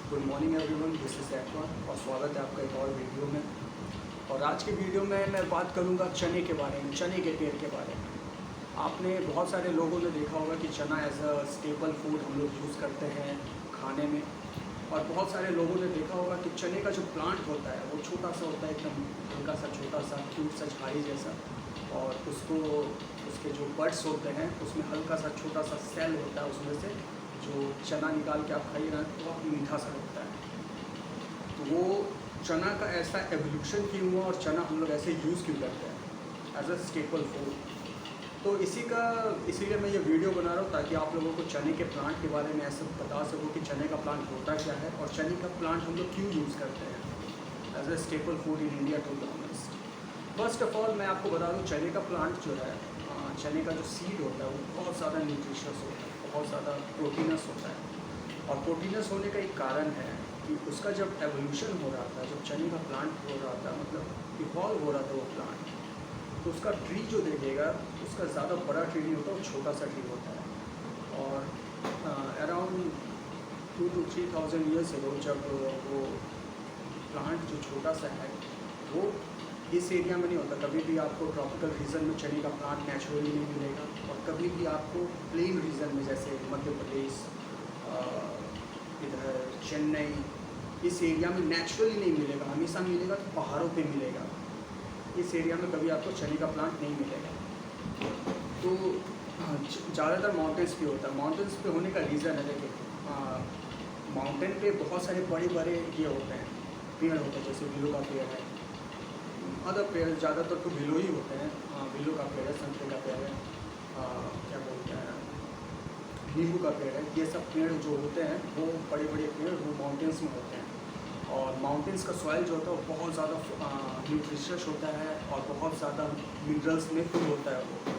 Good morning everyone, this is एक्वान और स्वागत है आपका एक और वीडियो में। और आज की वीडियो में मैं बात करूंगा चने के बारे में, चने के तेल के बारे में। आपने बहुत सारे लोगों ने देखा होगा कि चना एज अ स्टेपल फूड हम लोग यूज़ करते हैं खाने में। और बहुत सारे लोगों ने देखा होगा कि चने का जो प्लांट होता है वो छोटा सा होता है, एकदम हल्का सा छोटा सा क्यूट सा झाड़ी जैसा। और उसको उसके जो बड्स होते हैं उसमें हल्का सा छोटा सा सेल होता है, उसमें से जो चना निकाल के आप खाइएगा तो बहुत मीठा सा होता है। तो वो चना का ऐसा एवोल्यूशन क्यों हुआ और चना हम लोग ऐसे यूज़ क्यों करते हैं एज अ स्टेपल फूड। तो इसीलिए मैं ये वीडियो बना रहा हूँ ताकि आप लोगों को चने के प्लांट के बारे में ऐसे बता सकूँ कि चने का प्लांट होता क्या है और चने का प्लांट हम लोग क्यों यूज़ करते हैं as a staple food in India to be honest. First of all मैं आपको बता दूँ, चने का प्लांट जो है, चने का जो सीड होता है वो बहुत ज़्यादा न्यूट्रिशियस होता है, बहुत ज़्यादा प्रोटीनस होता है। और प्रोटीनस होने का एक कारण है कि उसका जब एवोल्यूशन हो रहा था, जब चने का प्लांट हो रहा था, मतलब इवॉल्व हो रहा था वो प्लांट, तो उसका ट्री जो देखिएगा उसका ज़्यादा बड़ा ट्री नहीं होता, वो छोटा सा ट्री होता है। और अराउंड 2 to 3,000 ईयर्स अगो जब वो प्लांट जो छोटा सा है वो इस एरिया में नहीं होता। कभी भी आपको ट्रॉपिकल रीजन में चने का प्लांट नेचुरली नहीं मिलेगा और कभी भी आपको प्लेन रीजन में जैसे मध्य प्रदेश, इधर चेन्नई, इस एरिया में नेचुरली नहीं मिलेगा। हमेशा मिलेगा तो पहाड़ों पे मिलेगा, इस एरिया में कभी आपको चने का प्लांट नहीं मिलेगा। तो ज़्यादातर माउंटेन्स पे होता है। माउंटेन्स पे होने का रीज़न है, देखिए माउंटेन पे बहुत सारे बड़े बड़े ये होते हैं, पेड़ होते हैं, जैसे विलो का पेड़ है, अदर पेड़ ज़्यादातर तो विलो ही होते हैं। विलो का पेड़ है, संतरे का पेड़ है, क्या बोलते हैं, नींबू का पेड़ है। ये सब पेड़ जो होते हैं वो बड़े बड़े पेड़ वो माउंटेन्स में होते हैं। और माउंटेन्स का सॉइल जो होता है वो बहुत ज़्यादा न्यूट्रिशियस होता है और बहुत ज़्यादा मिनरल्स में फुल होता है वो।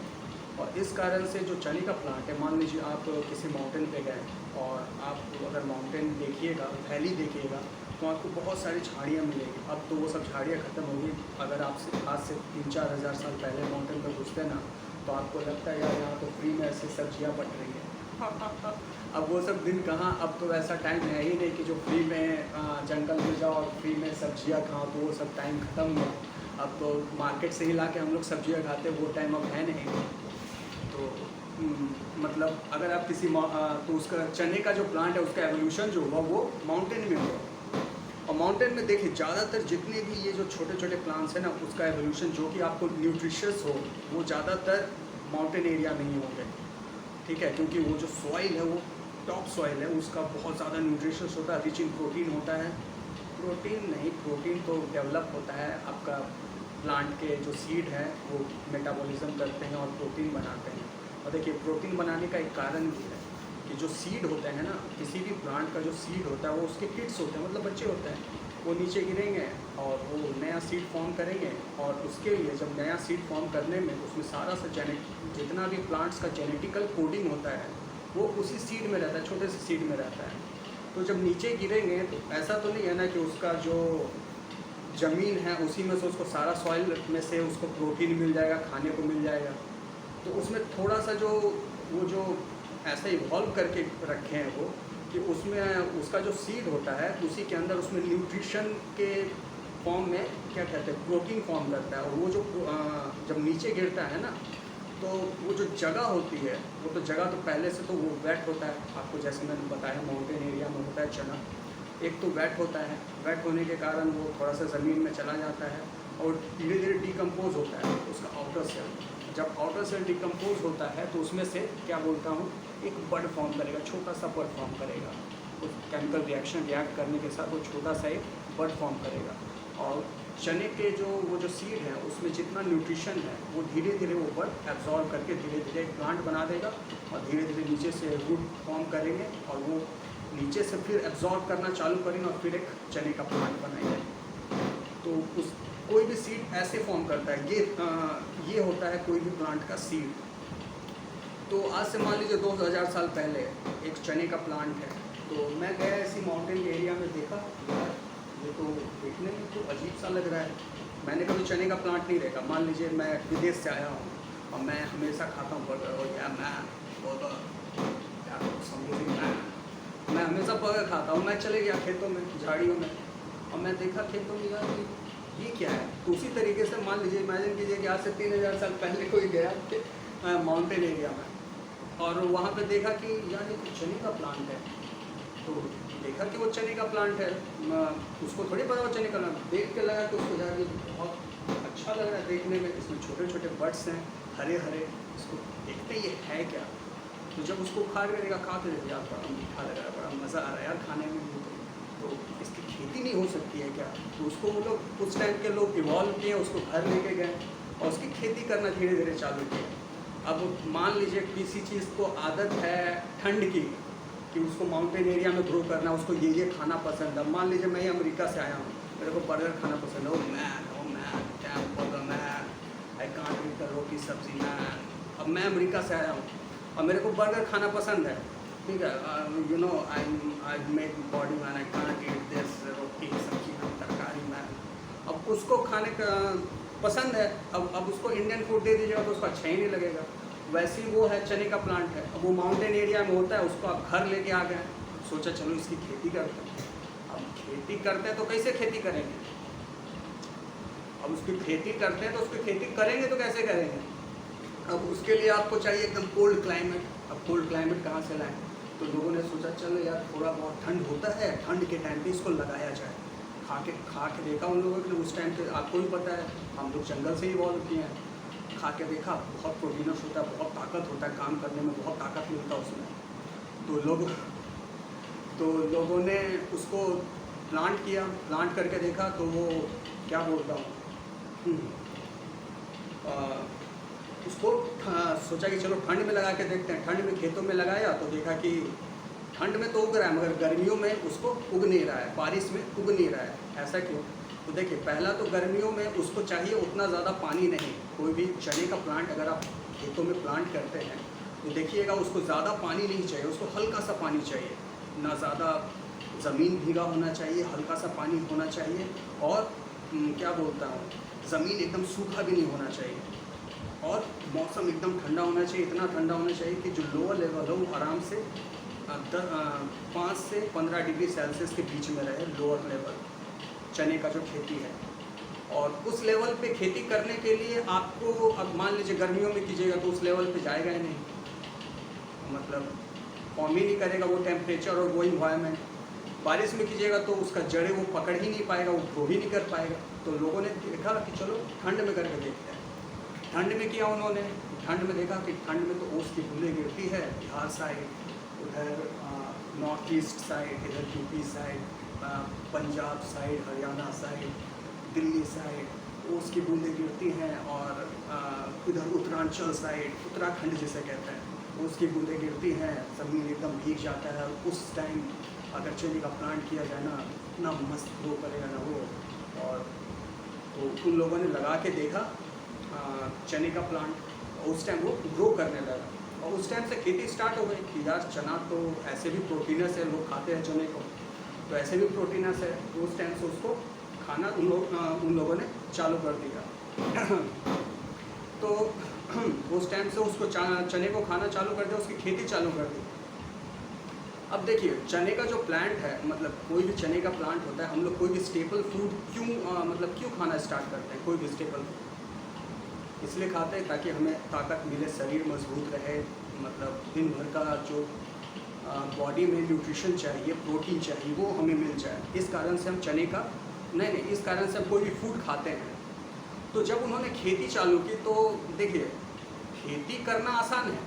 और इस कारण से जो चने का प्लांट है, मान लीजिए आप किसी माउंटेन पे गए और आप अगर माउंटेन देखिएगा, वैली देखिएगा, तो आपको बहुत सारी झाड़ियाँ मिलेगी। अब तो वो सब झाड़ियाँ ख़त्म हो गई। अगर आपसे आज से 3-4 हज़ार साल पहले माउंटेन पर घुसते ना तो आपको लगता है यार यहाँ तो फ्री में ऐसे सब्जियाँ बट रही है। अब वो सब दिन कहाँ, अब तो ऐसा टाइम है ही नहीं कि जो फ्री में जंगल में जाओ और फ्री में सब्जियाँ खाओ, तो वो सब टाइम ख़त्म हुआ। अब तो मार्केट से ही ला के हम लोग सब्जियाँ खाते, वो टाइम अब है नहीं। तो मतलब अगर आप किसी तो उसका चने का जो प्लांट है उसका एवोल्यूशन जो हुआ वो माउंटेन में हुआ। और माउंटेन में देखिए ज़्यादातर जितने भी ये जो छोटे छोटे प्लांट्स हैं ना, उसका एवोल्यूशन जो कि आपको न्यूट्रिशियस हो वो ज़्यादातर माउंटेन एरिया में ही होंगे, ठीक है। क्योंकि वो जो सॉइल है वो टॉप सॉइल है, उसका बहुत ज़्यादा न्यूट्रिशियस होता है, रिच इन प्रोटीन होता है। प्रोटीन नहीं, प्रोटीन तो डेवलप होता है, आपका प्लांट के जो सीड है वो मेटाबॉलिज्म करते हैं और प्रोटीन बनाते हैं। और देखिए प्रोटीन बनाने का एक कारण भी है कि जो सीड होते हैं ना, किसी भी प्लांट का जो सीड होता है वो उसके किड्स होते हैं, मतलब बच्चे होते हैं। वो नीचे गिरेंगे और वो नया सीड फॉर्म करेंगे। और उसके लिए जब नया सीड फॉर्म करने में उसमें सारा सा जितना भी प्लांट्स का जेनेटिकल कोडिंग होता है वो उसी सीड में रहता है, छोटे से सीड में रहता है। तो जब नीचे गिरेंगे तो ऐसा तो नहीं है ना कि उसका जो ज़मीन है उसी में से उसको सारा सॉइल में से उसको प्रोटीन मिल जाएगा, खाने को मिल जाएगा। तो उसमें थोड़ा सा जो वो जो ऐसे इवॉल्व करके रखे हैं वो, कि उसमें उसका जो सीड होता है उसी के अंदर उसमें न्यूट्रिशन के फॉर्म में क्या कहते हैं, प्रोटीन फॉर्म करता है। और वो जो जब नीचे गिरता है ना, तो वो जो जगह होती है वो तो जगह तो पहले से तो वो वेट होता है। आपको जैसे मैंने बताया माउंटेन एरिया में होता है चना, एक तो वेट होता है, वेट होने के कारण वो थोड़ा सा ज़मीन में चला जाता है और धीरे धीरे डिकम्पोज होता है उसका आउटर सेल। जब आउटर सेल डिकम्पोज होता है तो उसमें से क्या बोलता हूँ, एक बड फॉर्म करेगा, छोटा सा बड फॉर्म करेगा। उस केमिकल रिएक्शन रिएक्ट करने के साथ वो छोटा सा एक बड फॉर्म करेगा। और चने के वो जो सीड है उसमें जितना न्यूट्रिशन है वो धीरे धीरे वो बड एब्जॉर्व करके धीरे धीरे एक प्लांट बना देगा। और धीरे धीरे नीचे से रूट फॉर्म करेंगे और वो नीचे से फिर एब्जॉर्व करना चालू करेंगे और फिर एक चने का प्लांट बनाएंगे। तो उस कोई भी सीड ऐसे फॉर्म करता है, ये होता है कोई भी प्लांट का सीड। तो आज से मान लीजिए 2000 साल पहले एक चने का प्लांट है, तो मैं गया इसी माउंटेन एरिया में, देखा यार ये तो देखने में तो अजीब सा लग रहा है। मैंने कभी चने का प्लांट नहीं देखा। मान लीजिए मैं विदेश से आया हूँ और मैं हमेशा खाता हूँ बर्गर और या मैं बहुत क्या समझिए मैं मैं हमेशा बर्गर खाता हूँ। मैं चले गया खेतों में, झाड़ियों में, और मैं देखा खेतों में यार ये क्या है। तो उसी तरीके से मान लीजिए, इमेजिन कीजिए कि आज से 3000 साल पहले कोई गया माउंटेन एरिया में, और वहाँ पे देखा कि यार ये तो चने का प्लांट है। तो देखा कि वो चने का प्लांट है, उसको थोड़ी पता वो चने का प्लांट, देख के लगा कि उसको यार ये बहुत अच्छा लग रहा है देखने में, इसमें छोटे छोटे बड्स हैं हरे हरे, इसको देखते ये है क्या। तो जब उसको खा के देखा, खा के देखा यार बड़ा मीठा लग रहा है, बड़ा मज़ा आ रहा है यार खाने में भी। तो इसकी खेती नहीं हो सकती है क्या। तो उसको वो लोग उस टाइम के लोग इवॉल्व किए, उसको घर लेके गए और उसकी खेती करना धीरे धीरे चालू किया। अब मान लीजिए किसी चीज़ को आदत है ठंड की, कि उसको माउंटेन एरिया में ग्रो करना, उसको ये खाना पसंद है। मान लीजिए मैं ही अमेरिका से आया हूँ, मेरे को बर्गर खाना पसंद है, oh man damn burger man, I can't eat the roti sabzi man. अब मैं अमेरिका से आया हूँ और मेरे को बर्गर खाना पसंद है, ठीक है, you know I make body man, I can't eat this roti sabzi tarkari man. अब उसको खाने का पसंद है, अब उसको इंडियन फूड दे दीजिएगा तो उसको अच्छा ही नहीं लगेगा। वैसे ही वो है, चने का प्लांट है, अब वो माउंटेन एरिया में होता है, उसको आप घर लेके आ गए, सोचा चलो इसकी खेती करते हैं। अब खेती करते हैं तो कैसे खेती करेंगे, अब उसकी खेती करते हैं तो उसकी खेती करेंगे तो कैसे करेंगे। अब उसके लिए आपको चाहिए एकदम कोल्ड क्लाइमेट। अब कोल्ड क्लाइमेट कहाँ से लाएं, तो लोगों ने सोचा चलो यार थोड़ा बहुत ठंड होता है, ठंड के टाइम पे इसको लगाया जाए। खा के देखा उन लोगों ने, उस टाइम पे आपको भी पता है हम लोग जंगल से ही इवॉल्व किए हैं। खा के देखा बहुत प्रोटीनस होता है, बहुत ताकत होता है, काम करने में बहुत ताकत मिलता है उसमें। तो लोगों ने उसको प्लांट किया, प्लांट करके देखा तो वो क्या बोलता हूँ, उसको सोचा कि चलो ठंड में लगा के देखते हैं। ठंड में खेतों में लगाया तो देखा कि ठंड में तो उग रहा है मगर गर्मियों में उसको उग नहीं रहा है, बारिश में उग नहीं रहा है। ऐसा क्यों, तो देखिए पहला तो गर्मियों में उसको चाहिए उतना ज़्यादा पानी नहीं। कोई भी चने का प्लांट अगर आप खेतों में प्लांट करते हैं तो देखिएगा उसको ज़्यादा पानी नहीं चाहिए, उसको हल्का सा पानी चाहिए, ना ज़्यादा ज़मीन भीगा होना चाहिए, हल्का सा पानी होना चाहिए, और क्या बोलता हूँ, ज़मीन एकदम सूखा भी नहीं होना चाहिए, और मौसम एकदम ठंडा होना चाहिए। इतना ठंडा होना चाहिए कि जो लोअर लेवल हो वो आराम से 5 से 15 डिग्री सेल्सियस के बीच में रहे, लोअर लेवल चने का जो खेती है। और उस लेवल पे खेती करने के लिए आपको, अब मान लीजिए गर्मियों में कीजिएगा तो उस लेवल पे जाएगा ही नहीं, मतलब फॉर्म ही नहीं करेगा वो टेम्परेचर और वो इन्वायरमेंट। बारिश में कीजिएगा तो उसका जड़ें वो पकड़ ही नहीं पाएगा, वो ग्रो ही नहीं कर पाएगा। तो लोगों ने देखा कि चलो ठंड में करके देखते हैं। ठंड में किया उन्होंने, ठंड में देखा कि ठंड में तो ओस की बूंदें गिरती है, बिहार साइड, उधर नॉर्थ ईस्ट साइड, इधर UP side, Punjab side, Haryana side, Delhi side ओस की बूंदें गिरती हैं, और इधर उत्तरांचल साइड, उत्तराखंड जिसे कहते हैं, ओस की बूंदें गिरती हैं, ज़मीन एकदम भीग जाता है। उस टाइम अगर चने का प्लांट किया जाए ना, इतना मस्त ग्रो करेगा ना वो। और तो उन लोगों ने लगा के देखा चने का प्लांट, उस टाइम वो ग्रो करने लगा, और उस टाइम से खेती स्टार्ट हो गई कि यार चना तो ऐसे भी प्रोटीनस है, लोग खाते हैं चने को, तो ऐसे भी प्रोटीनस है। तो उस टाइम से उसको खाना उन लोगों ने चालू कर दिया। तो उस टाइम से उसको चने को खाना चालू कर दिया, उसकी खेती चालू कर दी। अब देखिए चने का जो प्लांट है, मतलब कोई भी चने का प्लांट होता है, हम लोग कोई भी स्टेपल फूड क्यों खाना स्टार्ट करते हैं, कोई भी स्टेपल इसलिए खाते हैं ताकि हमें ताकत मिले, शरीर मजबूत रहे, मतलब दिन भर का जो बॉडी में न्यूट्रिशन चाहिए, प्रोटीन चाहिए, वो हमें मिल जाए। इस कारण से हम चने का इस कारण से हम कोई भी फूड खाते हैं। तो जब उन्होंने खेती चालू की तो देखिए खेती करना आसान है,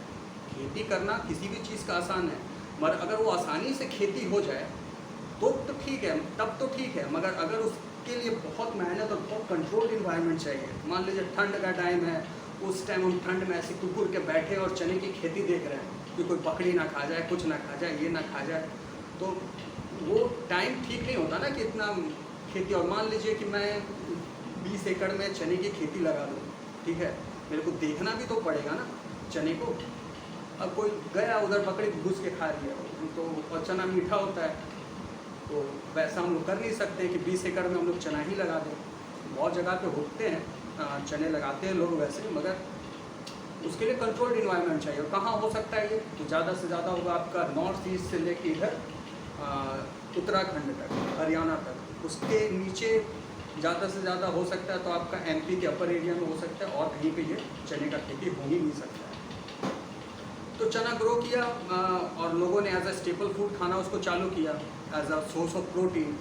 खेती करना किसी भी चीज़ का आसान है, मगर अगर वो आसानी से खेती हो जाए तो ठीक है, तब तो ठीक है, मगर अगर उसके लिए बहुत मेहनत और बहुत कंट्रोल्ड इन्वायरमेंट चाहिए। मान लीजिए ठंड का टाइम है, उस टाइम हम ठंड में ऐसे कुकुर के बैठे और चने की खेती देख रहे हैं कि कोई पकड़ी ना खा जाए, कुछ ना खा जाए, ये ना खा जाए, तो वो टाइम ठीक नहीं होता ना कि इतना खेती। और मान लीजिए कि मैं 20 एकड़ में चने की खेती लगा दूँ, ठीक है, मेरे को देखना भी तो पड़ेगा ना चने को। अब कोई गया उधर बकरी घुस के खा लिया, तो और चना मीठा होता है, तो वैसा हम लोग कर नहीं सकते कि 20 एकड़ में हम लोग चना ही लगा दें। बहुत जगह पे होते हैं चने लगाते हैं लोग वैसे, मगर उसके लिए कंट्रोल्ड इन्वायरमेंट चाहिए। और कहाँ हो सकता है ये, तो ज़्यादा से ज़्यादा होगा आपका नॉर्थ ईस्ट से लेके इधर उत्तराखंड तक, हरियाणा तक। उसके नीचे ज़्यादा से ज़्यादा हो सकता है तो आपका एमपी के अपर एरिया में हो सकता है, और कहीं पे ये चने का खेती हो ही नहीं सकता है। तो चना ग्रो किया और लोगों ने एज अ स्टेपल फूड खाना उसको चालू किया, as a source of protein.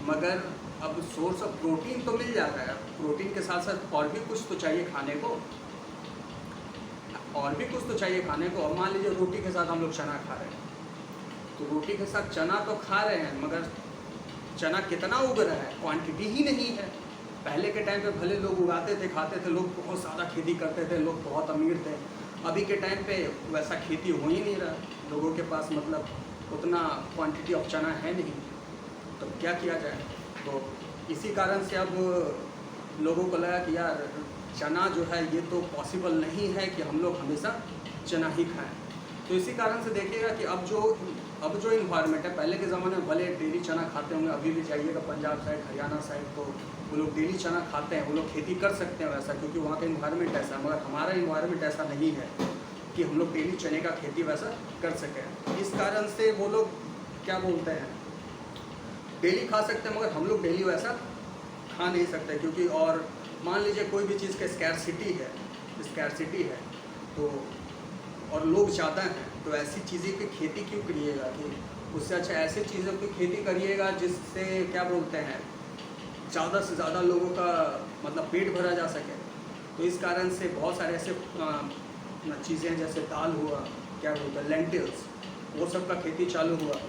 मगर अब सोर्स ऑफ प्रोटीन तो मिल जाता है, प्रोटीन के साथ साथ और भी कुछ तो चाहिए खाने को, और भी कुछ तो चाहिए खाने को। अब मान लीजिए रोटी के साथ हम लोग चना खा रहे हैं, तो रोटी के साथ चना तो खा रहे हैं, मगर चना कितना उग रहा है, क्वांटिटी ही नहीं है। पहले के टाइम पे भले लोग उगाते थे, खाते थे, लोग बहुत ज़्यादा खेती करते थे, लोग बहुत अमीर थे। अभी के टाइम पे वैसा खेती हो ही नहीं रहा, लोगों के पास मतलब उतना क्वांटिटी ऑफ चना है नहीं, तो क्या किया जाए। तो इसी कारण से अब लोगों को लगा कि यार चना जो है ये तो पॉसिबल नहीं है कि हम लोग हमेशा चना ही खाएं। तो इसी कारण से देखिएगा कि अब जो इन्वायरमेंट है, पहले के ज़माने में भले डेली चना खाते होंगे, अभी भी जाइएगा पंजाब साइड, हरियाणा साइड, तो वो लोग डेली चना खाते हैं, वो लोग खेती कर सकते हैं वैसा, क्योंकि वहाँ का इन्वायरमेंट ऐसा है। मगर हमारा इन्वायरमेंट ऐसा नहीं है कि हम लोग डेली चने का खेती वैसा कर सकें। इस कारण से वो लोग क्या बोलते हैं, डेली खा सकते हैं, मगर हम लोग डेली वैसा खा नहीं सकते, क्योंकि और मान लीजिए कोई भी चीज़ का स्कैरसिटी है तो और लोग ज़्यादा हैं, तो ऐसी चीज़ें की खेती क्यों करिएगा, कि उससे अच्छा ऐसे चीज़ों की खेती करिएगा जिससे क्या बोलते हैं ज़्यादा से ज़्यादा लोगों का मतलब पेट भरा जा सके। तो इस कारण से बहुत सारे ऐसे चीज़ें जैसे दाल हुआ, क्या बोलते हैं लेंटिल्स, वो सब का खेती चालू हुआ,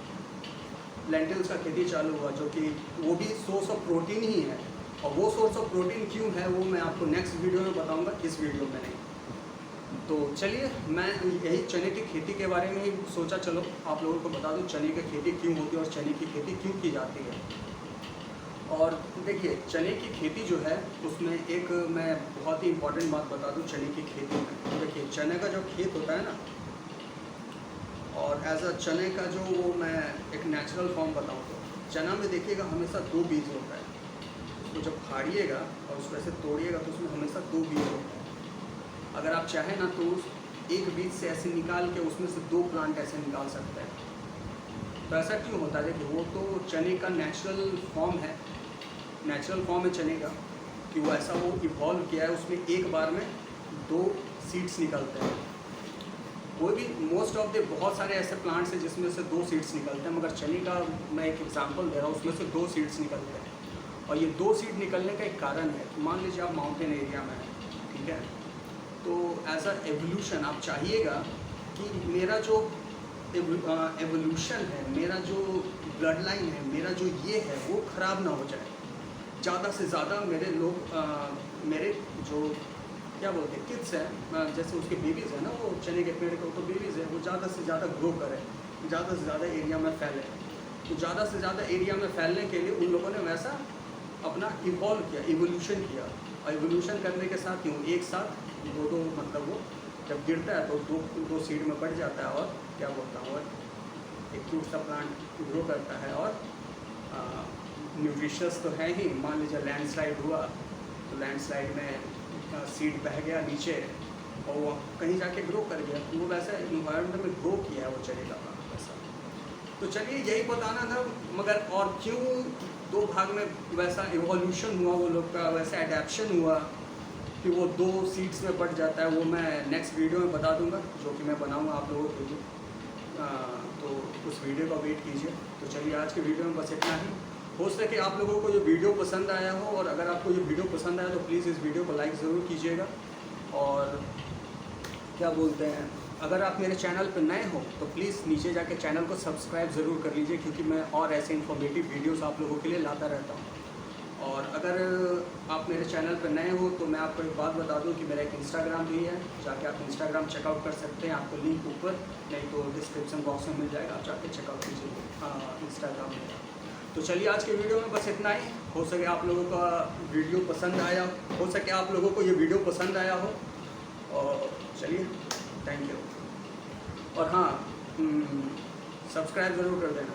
लेंटिल्स का खेती चालू हुआ, जो कि वो भी सोर्स ऑफ प्रोटीन ही है। और वो सोर्स ऑफ प्रोटीन क्यों है वो मैं आपको नेक्स्ट वीडियो में बताऊंगा, इस वीडियो में नहीं। तो चलिए, मैं यही चने की खेती के बारे में ही सोचा चलो आप लोगों को बता दूं चने की खेती क्यों होती है और चने की खेती क्यों की जाती है। और देखिए चने की खेती जो है उसमें एक मैं बहुत ही इम्पोर्टेंट बात बता दूं चने की खेती में। देखिए चने का जो खेत होता है ना, और एज अ चने का जो वो मैं एक नेचुरल फॉर्म बताऊँ तो चना में देखिएगा हमेशा 2 बीज होता है। उसको जब फाड़िएगा और उसको ऐसे तोड़िएगा तो उसमें हमेशा 2 बीज होता है। अगर आप चाहें ना तो उस एक बीज से ऐसे निकाल के उसमें से 2 प्लांट ऐसे निकाल सकते हैं। तो ऐसा क्यों होता है, देखिए वो तो चने का नेचुरल फॉर्म है चने का, कि वो ऐसा वो इवॉल्व किया है, उसमें एक बार में 2 सीड्स निकलते हैं। कोई भी मोस्ट ऑफ द बहुत सारे ऐसे प्लांट्स हैं जिसमें से 2 सीड्स निकलते हैं, मगर चने का मैं एक एग्जांपल दे रहा हूँ, उसमें से 2 सीड्स निकलते हैं। और ये 2 सीड निकलने का एक कारण है, मान लीजिए आप माउंटेन एरिया में हैं, ठीक है, तो एज अ एवोल्यूशन आप चाहिएगा कि मेरा जो एवोल्यूशन है, मेरा जो ब्लड लाइन है, मेरा जो ये है वो ख़राब ना हो जाए। ज़्यादा से ज़्यादा मेरे जो क्या बोलते हैं किड्स हैं, जैसे उसके बेबीज़ हैं ना, वो चने के पेड़ के तो बेबीज़ हैं, वो ज़्यादा से ज़्यादा ग्रो करें, ज़्यादा से ज़्यादा एरिया में फैले। तो ज़्यादा से ज़्यादा एरिया में फैलने के लिए उन लोगों ने वैसा अपना इवॉल्व किया, इवोल्यूशन किया। और इवोल्यूशन करने के साथ यूँ एक साथ 2 मतलब वो जब गिरता है तो 2 सीड में बढ़ जाता है, और क्या बोलता हूँ एक क्यूट सा प्लांट ग्रो करता है। और न्यूट्रिशियस तो है ही, मान लीजिए लैंडस्लाइड हुआ तो लैंडस्लाइड में सीड बह गया नीचे और वो कहीं जाके ग्रो कर गया, तो वो वैसा इन्वायरमेंट में ग्रो किया है वो चलेगा वैसा। तो चलिए यही बताना था, मगर और क्यों 2 भाग में वैसा इवोल्यूशन हुआ वो लोग का, वैसा एडेप्शन हुआ कि वो 2 सीड्स में बढ़ जाता है, वो मैं नेक्स्ट वीडियो में बता दूंगा, जो कि मैं बनाऊंगा आप लोगों के लिए। तो उस वीडियो का वेट कीजिए। तो चलिए आज के वीडियो में बस इतना ही। हो सके आप लोगों को ये वीडियो पसंद आया हो, और अगर आपको ये वीडियो पसंद आया तो प्लीज़ इस वीडियो को लाइक ज़रूर कीजिएगा। और क्या बोलते हैं, अगर आप मेरे चैनल पर नए हो तो प्लीज़ नीचे जाके चैनल को सब्सक्राइब ज़रूर कर लीजिए, क्योंकि मैं और ऐसे इन्फॉर्मेटिव वीडियोस आप लोगों के लिए लाता रहता हूँ। और अगर आप मेरे चैनल पर नए हो तो मैं आपको एक बात बता दूं कि मेरा एक इंस्टाग्राम भी है, जाके आप इंस्टाग्राम चेकआउट कर सकते हैं। आपको लिंक ऊपर नहीं तो डिस्क्रिप्शन बॉक्स में मिल जाएगा, आप जाके चेकआउट कीजिए इंस्टाग्राम में। तो चलिए आज के वीडियो में बस इतना ही। हो सके आप लोगों का वीडियो पसंद आया, हो सके आप लोगों को ये वीडियो पसंद आया हो, और चलिए थैंक यू। और हाँ, सब्सक्राइब ज़रूर कर देना।